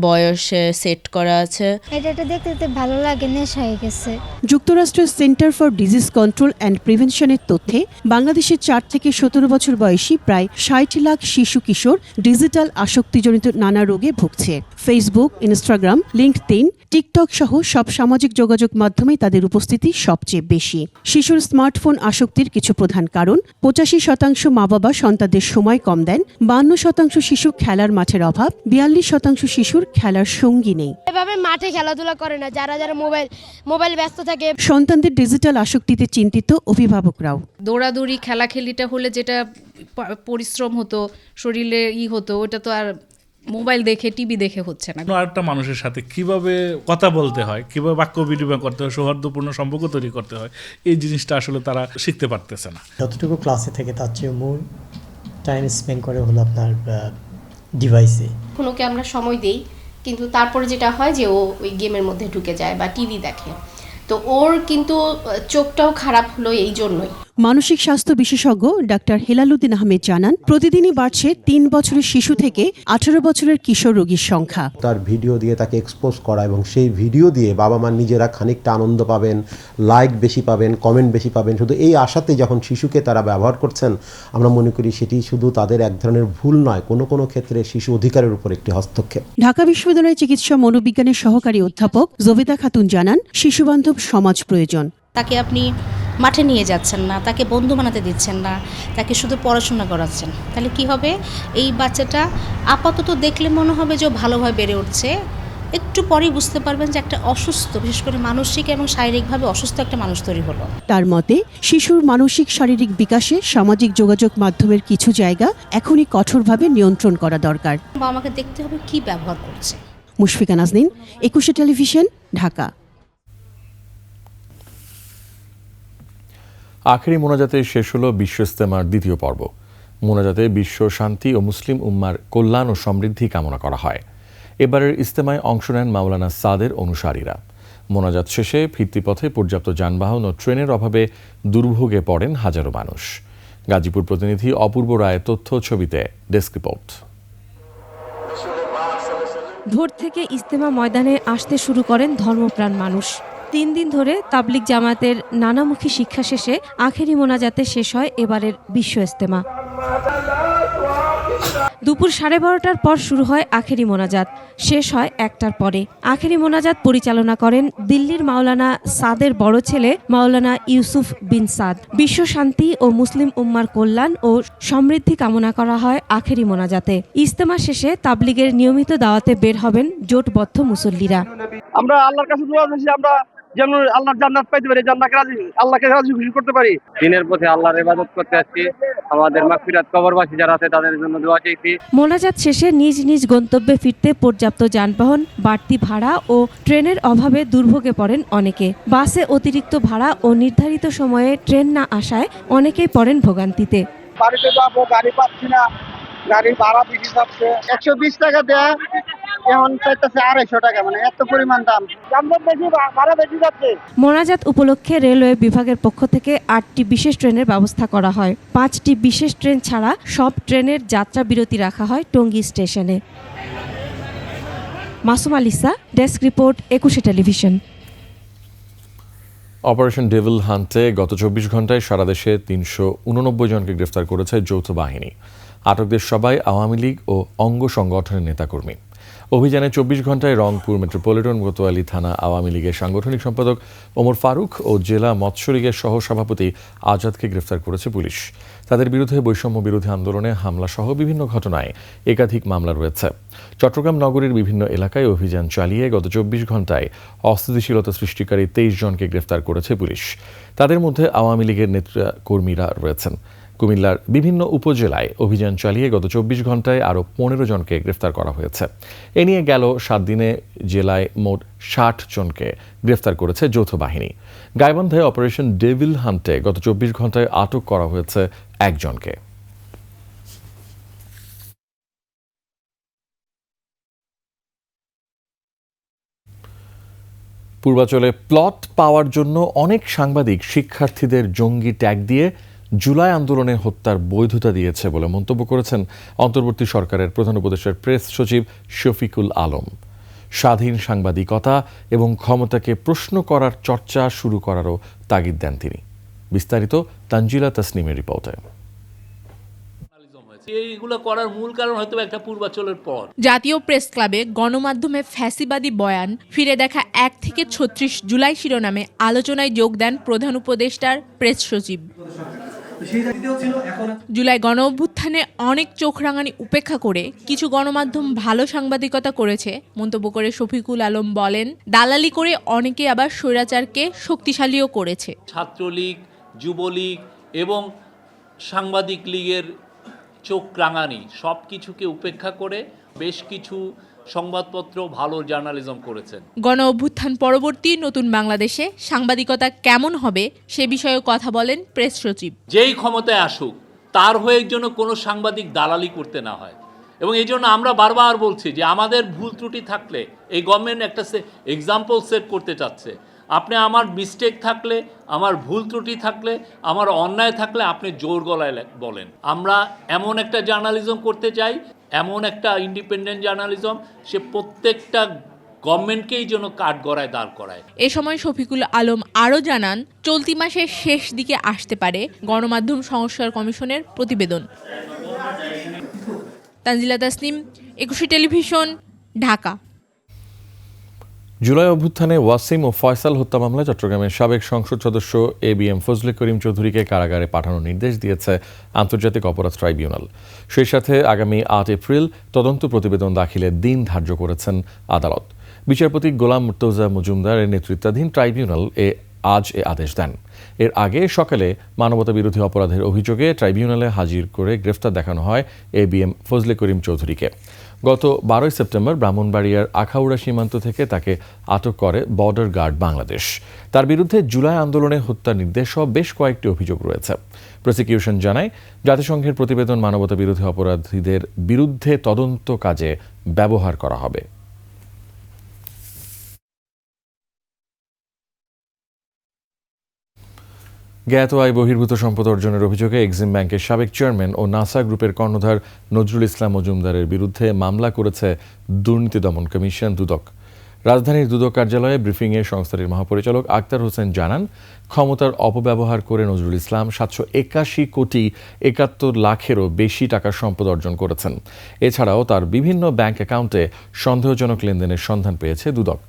বয়সে সেট করা আছে। এটা দেখতে দেখতে ভালো লাগে, নেশা হয়ে গেছে। যুক্তরাষ্ট্রের centre for disease control and প্রিভেনশনের তথ্যে বাংলাদেশের 4 থেকে 17 বছর বয়সী প্রায় 60 লাখ শিশু কিশোর ডিজিটাল আসক্তিজনিত নানা রোগে ভুগছে। ফেসবুক, ইনস্টাগ্রাম, লিঙ্কডইন, টিকটক সহ সব সামাজিক যোগাযোগ মাধ্যমে তাদের উপস্থিতি সবচেয়ে বেশি। শিশুর স্মার্টফোন আসক্তির কিছু প্রধান কারণ: 85% মা বাবা সন্তানদের সময় কম দেন, 52% শিশু খেলার মাঠের অভাব, 42% শিশুর খেলার সঙ্গী নেই। এভাবে মাঠে খেলাধুলা করে না যারা মোবাইল ব্যস্ত থাকে। সন্তানদের ডিজিটাল আসক্তিতে চিন্তিত অভিভাবকরাও। দৌড়াদৌড়ি, খেলাখেলিটা হলে যেটা পরিশ্রম হতো, শরীরে হতো, ওটা তো আর মোবাইল দেখে, টিভি দেখে হচ্ছে না। আরেকটা মানুষের সাথে কিভাবে কথা বলতে হয়, কিভাবে বাক্য বিনিময় করতে হয়, সৌহার্দ্যপূর্ণ সম্পর্ক তৈরি করতে হয়, এই জিনিসটা আসলে তারা শিখতে পারতেছে না। যতটুকু ক্লাসে থেকে তার চেয়ে মূল টাইম স্পেন্ড করে হলো আপনার ডিভাইসে। কোনোকে আমরা সময় দেই, কিন্তু তারপরে যেটা হয় যে ও ওই গেমের মধ্যে ঢুকে যায় বা টিভি দেখে, তো ওর কিন্তু চোখটাও খারাপ হলো এই জন্যই। মানসিক স্বাস্থ্য বিশেষজ্ঞ ডাক্তার হেলালুদ্দিন আহমেদ জানান, প্রতিদিনই বাড়ছে 3 বছরের শিশু থেকে 18 বছরের কিশোর রোগীর সংখ্যা। তার ভিডিও দিয়ে তাকে এক্সপোজ করা এবং সেই ভিডিও দিয়ে বাবা মা নিজেরা খানিকটা আনন্দ পাবেন, লাইক বেশি পাবেন, কমেন্ট বেশি পাবেন, শুধু এই আশাতে যখন শিশুকে তারা ব্যবহার করছেন, আমরা মনে করি সেটি শুধু তাদের এক ধরনের ভুল নয়, কোনো ক্ষেত্রে শিশু অধিকারের উপর একটি হস্তক্ষেপ। ঢাকা বিশ্ববিদ্যালয়ের চিকিৎসা মনোবিজ্ঞানের সহকারী অধ্যাপক জবিতা খাতুন জানান, শিশুবান্ধব সমাজ প্রয়োজন। তাকে আপনি মাঠে নিয়ে যাচ্ছেন না, তাকে বন্ধু বানাতে দিচ্ছেন না, তাকে শুধু পড়াশোনা করাচ্ছেন, তাহলে কি হবে? এই বাচ্চাটা আপাতত দেখলে মনে হবে যে ভালোভাবে বেড়ে উঠছে, একটু পরেই বুঝতে পারবেন যে একটা অসুস্থ, বিশেষ করে মানসিক এবং শারীরিকভাবে অসুস্থ একটা মানুষ তৈরি হলো। তার মতে, শিশুর মানসিক শারীরিক বিকাশে সামাজিক যোগাযোগ মাধ্যমের কিছু জায়গা এখনই কঠোরভাবে নিয়ন্ত্রণ করা দরকার। বা আমাকে দেখতে হবে কি ব্যবহার করছে। মুশফিকা নাজনীন, 21 টেলিভিশন, ঢাকা। আখেরি মোনাজাতে শেষ হলো বিশ্ব ইজতেমার দ্বিতীয় পর্ব। মোনাজাতে বিশ্ব শান্তি ও মুসলিম উম্মার কল্যাণ ও সমৃদ্ধি কামনা করা হয়। এবারের ইজতেমায় অংশ নেন মাওলানা সাদের অনুসারীরা। মোনাজাত শেষে ফিরতিপথে পর্যাপ্ত যানবাহন ও ট্রেনের অভাবে দুর্ভোগে পড়েন হাজারো মানুষ। গাজীপুর প্রতিনিধি অপূর্ব রায়ের তথ্য ছবিতে ডেস্ক রিপোর্ট। ভোর থেকে ইজতেমা ময়দানে আসতে শুরু করেন ধর্মপ্রাণ মানুষ। 3 দিন ধরে তাবলিগ জামাতের নানামুখী শিক্ষা শেষে আখেরি মোনাজাতে শেষ হয় এবারের বিশ্ব ইজতেমা। দুপুর 12:30টার পর শুরু হয় আখেরি মোনাজাত, শেষ হয় 1টার পরে। আখেরি মোনাজাত পরিচালনা করেন দিল্লির মাওলানা সাদের বড় ছেলে মাওলানা ইউসুফ বিন সাদ। বিশ্ব শান্তি ও মুসলিম উম্মার কল্যাণ ও সমৃদ্ধি কামনা করা হয় আখেরি মোনাজাতে। ইজতেমা শেষে তাবলিগের নিয়মিত দাওয়াতে বের হবেন জোটবদ্ধ মুসল্লিরা। আমরা আল্লাহর কাছে দোয়া করছি, আমরা যেন আল্লাহর জান্নাত পাইতে পারি, আল্লাহকে রাজি খুশি করতে পারি। দিনের পথে আল্লাহর ইবাদত করতে আসছি, আমাদের মাগফিরাত কবরবাসী যারা আছে তাদের জন্য দোয়া চাইছি। মোনাজাত শেষে নিজ নিজ গন্তব্যে ফিরতে পর্যাপ্ত যানবাহন, বাড়তি ভাড়া ও ট্রেনের অভাবে দুর্ভোগে পড়েন অনেকে। বাসে অতিরিক্ত ভাড়া ও নির্ধারিত সময়ে ট্রেন না আসায় অনেকেই পড়েন ভোগান্তিতে। বাড়িতে যাবো, গাড়ি পাচ্ছি না, গাড়ির ভাড়া বেশি যাচ্ছে। 120 টাকা দেয়া এখন চাইতেছে 250 টাকা, মানে এত পরিমাণ দাম, ভাড়া বেশি যাচ্ছে। মোনাজাত উপলক্ষে রেলওয়ে বিভাগের পক্ষ থেকে 8টি বিশেষ ট্রেনের ব্যবস্থা করা হয়। 5টি বিশেষ ট্রেন ছাড়া সব ট্রেনের যাত্রা বিরতি রাখা হয় টঙ্গী স্টেশনে। Masum Alisa, desk report, 21 television. Operation devil হান্টে গত 24 ঘন্টায় সারা দেশে 389 জনকে গ্রেফতার করেছে যৌথ বাহিনী। আটকদের সবাই আওয়ামী লীগ ও অঙ্গ সংগঠনের নেতাকর্মী। অভিযানে 24 ঘন্টায় রংপুর মেট্রোপলিটন কোতোয়ালি থানা আওয়ামী লীগের সাংগঠনিক সম্পাদক ওমর ফারুক ও জেলা মৎস্য লীগের সহসভাপতি আজাদকে গ্রেফতার করেছে পুলিশ। তাদের বিরুদ্ধে বৈষম্য বিরোধী আন্দোলনে হামলা সহ বিভিন্ন ঘটনায় একাধিক মামলা রয়েছে। চট্টগ্রাম নগরীর বিভিন্ন এলাকায় অভিযান চালিয়ে গত 24 ঘন্টায় অস্থিতিশীলতা সৃষ্টিকারী 23 জনকে গ্রেফতার করেছে পুলিশ। তাদের মধ্যে আওয়ামী লীগের নেতাকর্মীরা রয়েছেন। কুমিল্লার বিভিন্ন উপজেলায় অভিযান চালিয়ে গত 24 ঘন্টায় আরও 15 জনকে গ্রেফতার করা হয়েছে। এ নিয়ে গেল 7 দিনে জেলায় মোট 60 জনকে গ্রেফতার করেছে যৌথ বাহিনী। গাইবান্ধায় অপারেশন ডেভিল হান্টে গত 24 ঘন্টায় আটক করা হয়েছে 1 জনকে। পূর্বাঞ্চলে প্লট পাওয়ার জন্য অনেক সাংবাদিক শিক্ষার্থীদের জঙ্গি ট্যাগ দিয়ে জুলাই আন্দোলনে হত্যার বৈধতা দিয়েছে বলে মন্তব্য করেছেন অন্তর্বর্তী সরকারের প্রধান উপদেষ্টার প্রেস সচিব শফিকুল আলম। স্বাধীন সাংবাদিকতা এবং ক্ষমতাকে প্রশ্ন করার চর্চা শুরু করারও তাগিদ দেন তিনি। বিস্তারিত তানজিলা তাসনিমের রিপোর্টে। এইগুলো করার মূল কারণ হয়তো একটা পূর্বাচলের পর জাতীয় প্রেস ক্লাবে গণমাধ্যমে ফ্যাসিবাদী বয়ান ফিরে দেখা 1 থেকে 36 জুলাই শিরোনামে আলোচনায় যোগ দেন প্রধান উপদেষ্টার প্রেস সচিব। জুলাই গণ অভ্যুত্থানে অনেক চোখ রাঙানি উপেক্ষা করে কিছু গণমাধ্যম ভালো সাংবাদিকতা করেছে মন্তব্য করে শফিকুল আলম বলেন, দালালি করে অনেকে আবার স্বৈরাচারকে শক্তিশালীও করেছে। ছাত্রলীগ, যুবলীগ এবং সাংবাদিক লীগের চোখ রাঙানি সব কিছুকে উপেক্ষা করে বেশ কিছু সংবাদপত্র ভালো জার্নালিজম করেছেন। গণ অভ্যুত্থান পরবর্তী নতুন বাংলাদেশে সাংবাদিকতা কেমন হবে সে বিষয়ে কথা বলেন প্রেস সচিব। যেই ক্ষমতায় আসুক তার হয়ে যেন কোনো সাংবাদিক দালালি করতে না হয়, এবং এই জন্য আমরা বারবার বলছি যে আমাদের ভুল ত্রুটি থাকলে এই গভর্নমেন্ট একটা এক্সাম্পল সেট করতে চাচ্ছে। আপনি আমার মিস্টেক থাকলে, আমার ভুল ত্রুটি থাকলে, আমার অন্যায় থাকলে আপনি জোর গলায় বলেন। আমরা এমন একটা জার্নালিজম করতে চাই, এমন একটা ইন্ডিপেন্ডেন্ট জার্নালিজম, সে প্রত্যেকটা গভর্নমেন্টকেই যেন কাঠগড়ায় দাঁড় করায়। এ সময় শফিকুল আলম আরও জানান, চলতি মাসের শেষ দিকে আসতে পারে গণমাধ্যম সংস্কার কমিশনের প্রতিবেদন। তানজিলা তাসনিম, একুশে টেলিভিশন, ঢাকা। জুলাই অভ্যুত্থানে ওয়াসিম ও ফয়সাল হত্যা মামলায় চট্টগ্রামের সাবেক সংসদ সদস্য ABM ফজলে করিম চৌধুরীকে কারাগারে পাঠানোর নির্দেশ দিয়েছে আন্তর্জাতিক অপরাধ ট্রাইব্যুনাল। সেই সাথে আগামী 8 এপ্রিল তদন্ত প্রতিবেদন দাখিলের দিন ধার্য করেছেন আদালত। বিচারপতি গোলাম মুর্তজা মজুমদারের নেতৃত্বাধীন ট্রাইব্যুনাল আজ এ আদেশ দেন। এর আগে সকালে মানবতাবিরোধী অপরাধের অভিযোগে ট্রাইব্যুনালে হাজির করে গ্রেফতার দেখানো হয় ABM ফজলে করিম চৌধুরীকে। গত 12 সেপ্টেম্বর ব্রাহ্মণবাড়িয়ার আখাউড়া সীমান্ত থেকে তাকে আটক করে বর্ডার গার্ড বাংলাদেশ। তার বিরুদ্ধে জুলাই আন্দোলনে হত্যার নির্দেশ সহ বেশ কয়েকটি অভিযোগ রয়েছে। প্রসিকিউশন জানায়, জাতিসংঘের প্রতিবেদন মানবতাবিরোধী অপরাধীদের বিরুদ্ধে তদন্ত কাজে ব্যবহার করা হবে। জ্ঞাত আয় বহির্ভূত সম্পদ অর্জনের অভিযোগে এক্সিম ব্যাংকের সাবেক চেয়ারম্যান ও নাসা গ্রুপের কর্ণধার নজরুল ইসলাম মজুমদারের বিরুদ্ধে মামলা করেছে দুর্নীতি দমন কমিশন দুদক। রাজধানীর দুদক কার্যালয়ে ব্রিফিংয়ে সংস্থাটির মহাপরিচালক আক্তার হোসেন জানান, ক্ষমতার অপব্যবহার করে নজরুল ইসলাম 781 কোটি 71 লাখেরও বেশি টাকার সম্পদ অর্জন করেছেন। এছাড়াও তার বিভিন্ন ব্যাংক অ্যাকাউন্টে সন্দেহজনক লেনদেনের সন্ধান পেয়েছে দুদক।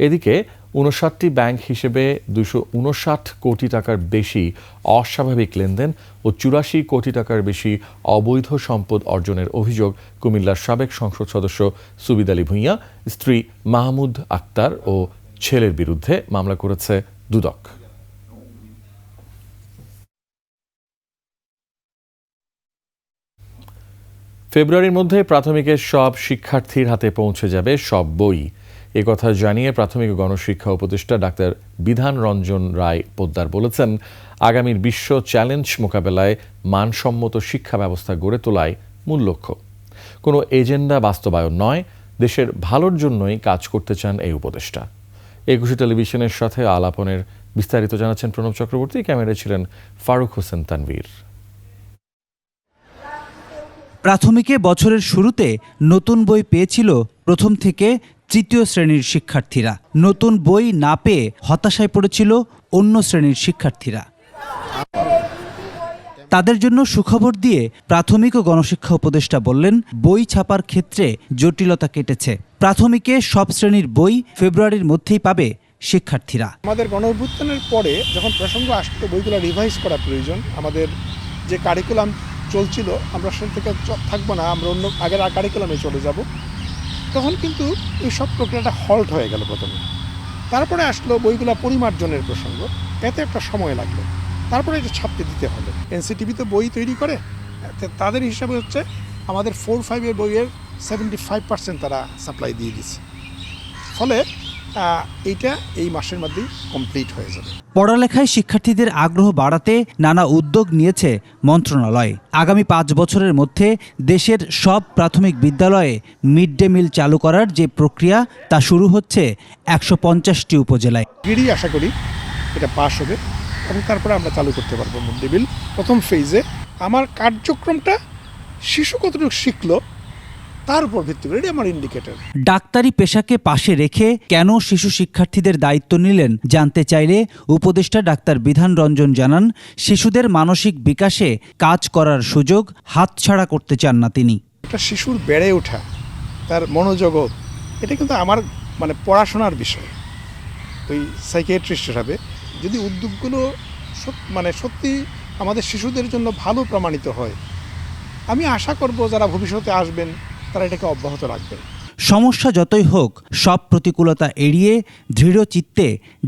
এদিকে 59টি ব্যাংক হিসেবে 259 কোটি টাকার বেশি অস্বাভাবিক লেনদেন ও 84 কোটি টাকার বেশি অবৈধ সম্পদ অর্জনের অভিযোগ কুমিল্লার সাবেক সংসদ সদস্য সুবিদ আলী ভূঁইয়া, স্ত্রী মাহমুদ আক্তার ও ছেলের বিরুদ্ধে মামলা করেছে দুদক। ফেব্রুয়ারির মধ্যে প্রাথমিকের সব শিক্ষার্থীর হাতে পৌঁছে যাবে সব বই। একথা জানিয়ে প্রাথমিক গণশিক্ষা উপদেষ্টা ডাক্তার বিধান রঞ্জন রায় পোদ্দার বলেছেন, আগামীর বিশ্ব চ্যালেঞ্জ মোকাবেলায় মানসম্মত শিক্ষা ব্যবস্থা গড়ে তোলাই মূল লক্ষ্য। কোনো এজেন্ডা বাস্তবায়ন নয়, দেশের ভালোর জন্যই কাজ করতে চান এই উপদেষ্টা। একুশে টেলিভিশনের সাথে আলাপনের বিস্তারিত জানাচ্ছেন প্রণব চক্রবর্তী, ক্যামেরায় ছিলেন ফারুক হোসেন তানভীর। প্রাথমিকে বছরের শুরুতে নতুন বই পেয়েছিল প্রথম থেকে তৃতীয় শ্রেণীর শিক্ষার্থীরা। নতুন বই না পেয়ে হতাশায় পড়েছিল অন্য শ্রেণীর শিক্ষার্থীরা। তাদের জন্য সুখবর দিয়ে প্রাথমিক ও গণশিক্ষা উপদেষ্টা বললেন, বই ছাপার ক্ষেত্রে জটিলতা কেটেছে। প্রাথমিকে সব শ্রেণীর বই ফেব্রুয়ারির মধ্যেই পাবে শিক্ষার্থীরা। আমাদের গণঅভ্যুত্থানের পরে যখন প্রসঙ্গ আসতো বইগুলো রিভাইজ করা প্রয়োজন, আমাদের যে কারিকুলাম চলছিল আমরা সেখান থেকে থাকবো না, আমরা অন্য আগের কারিকুলামে চলে যাব, তখন কিন্তু এই সব প্রক্রিয়াটা হল্ট হয়ে গেল প্রথমে। তারপরে আসলো বইগুলো পরিমার্জনের প্রসঙ্গ, এতে একটা সময় লাগলো, তারপরে এটা ছাপতে দিতে হলো। NCTV তো বই তৈরি করে, তাদের হিসাবে হচ্ছে আমাদের 4-5 বইয়ের 75% তারা সাপ্লাই দিয়ে দিচ্ছে, ফলে এইটা এই মাসের মধ্যেই কমপ্লিট হয়ে যাবে। পড়ালেখায় শিক্ষার্থীদের আগ্রহ বাড়াতে নানা উদ্যোগ নিয়েছে মন্ত্রণালয়। আগামী 5 বছরের মধ্যে দেশের সব প্রাথমিক বিদ্যালয়ে মিড ডে মিল চালু করার যে প্রক্রিয়া তা শুরু হচ্ছে 150টি উপজেলায়। আশা করি এটা পাস হবে এবং তারপরে আমরা চালু করতে পারবো মিড ডে মিল। প্রথম ফেজে আমার কার্যক্রমটা শিশু কতটুকু শিখলো তার উপর ভিত্তি করে আমার ইন্ডিকেটর। ডাক্তারি পেশাকে পাশে রেখে কেন শিশু শিক্ষার্থীদের দায়িত্ব নিলেন জানতে চাইলে উপদেষ্টা ডাক্তার বিধান রঞ্জন জানান, শিশুদের মানসিক বিকাশে কাজ করার সুযোগ হাতছাড়া করতে চান না তিনি। একটা শিশুর বেড়ে ওঠা, তার মনোজগৎ, এটা কিন্তু আমার পড়াশোনার বিষয়। ওই সাইকিয়াট্রিস্ট হিসাবে যদি উদ্যোগগুলো সত্যি আমাদের শিশুদের জন্য ভালো প্রমাণিত হয়, আমি আশা করব যারা ভবিষ্যতে আসবেন তারা এটাকে অব্যাহত রাখবেন। সমস্যা যতই হোক সব প্রতিকূলতা এড়িয়ে দৃঢ় চিত্তে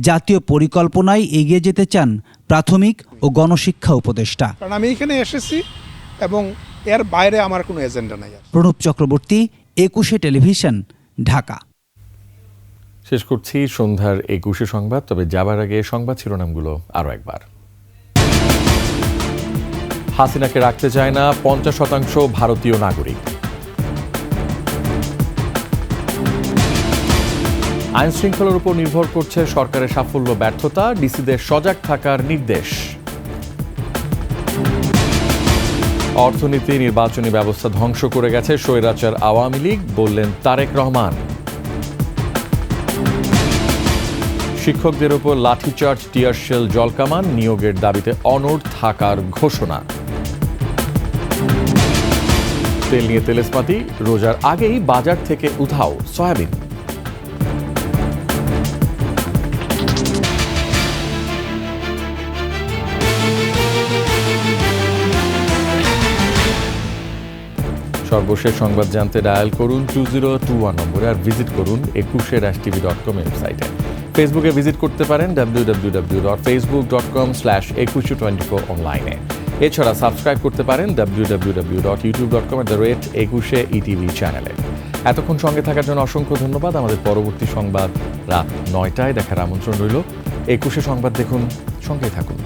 জাতীয় পরিকল্পনায় এগিয়ে যেতে চান প্রাথমিক ও গণশিক্ষা উপদেষ্টা। কারণ আমি এখানে এসেছি এবং এর বাইরে আমার কোনো এজেন্ডা নাই। প্রণব চক্রবর্তী, একুশে টেলিভিশন, ঢাকা। শেষ করছি সন্ধ্যার 21 সংবাদ, তবে যাবার আগে সংবাদ শিরোনামগুলো আরও একবার। হাসিনাকে রাখতে চায় না 50% ভারতীয় নাগরিক। আইন শৃঙ্খলার উপর নির্ভর করছে সরকারের সাফল্য ব্যর্থতা, ডিসিদের সজাগ থাকার নির্দেশ। অর্থনীতি নির্বাচনী ব্যবস্থা ধ্বংস করে গেছে স্বৈরাচার আওয়ামী লীগ, বললেন তারেক রহমান। শিক্ষকদের উপর লাঠিচার্জ, টিয়ারশেল, জলকামান, নিয়োগের দাবিতে অনড় থাকার ঘোষণা। তেল নিয়ে তেলেস্পাতি, রোজার আগেই বাজার থেকে উধাও সয়াবিন। সর্বশেষ সংবাদ জানতে ডায়াল করুন 2021 নম্বরে আর ভিজিট করুন 21-tv.com ওয়েবসাইটে। ফেসবুকে ভিজিট করতে পারেন www.facebook.com/2124 অনলাইনে। এছাড়া সাবস্ক্রাইব করতে পারেন www.youtube.com/21etv চ্যানেলে। এতক্ষণ সঙ্গে থাকার জন্য অসংখ্য ধন্যবাদ। আমাদের পরবর্তী সংবাদ রাত 9টায় দেখার আমন্ত্রণ রইল। 21 সংবাদ দেখুন, সঙ্গেই থাকুন।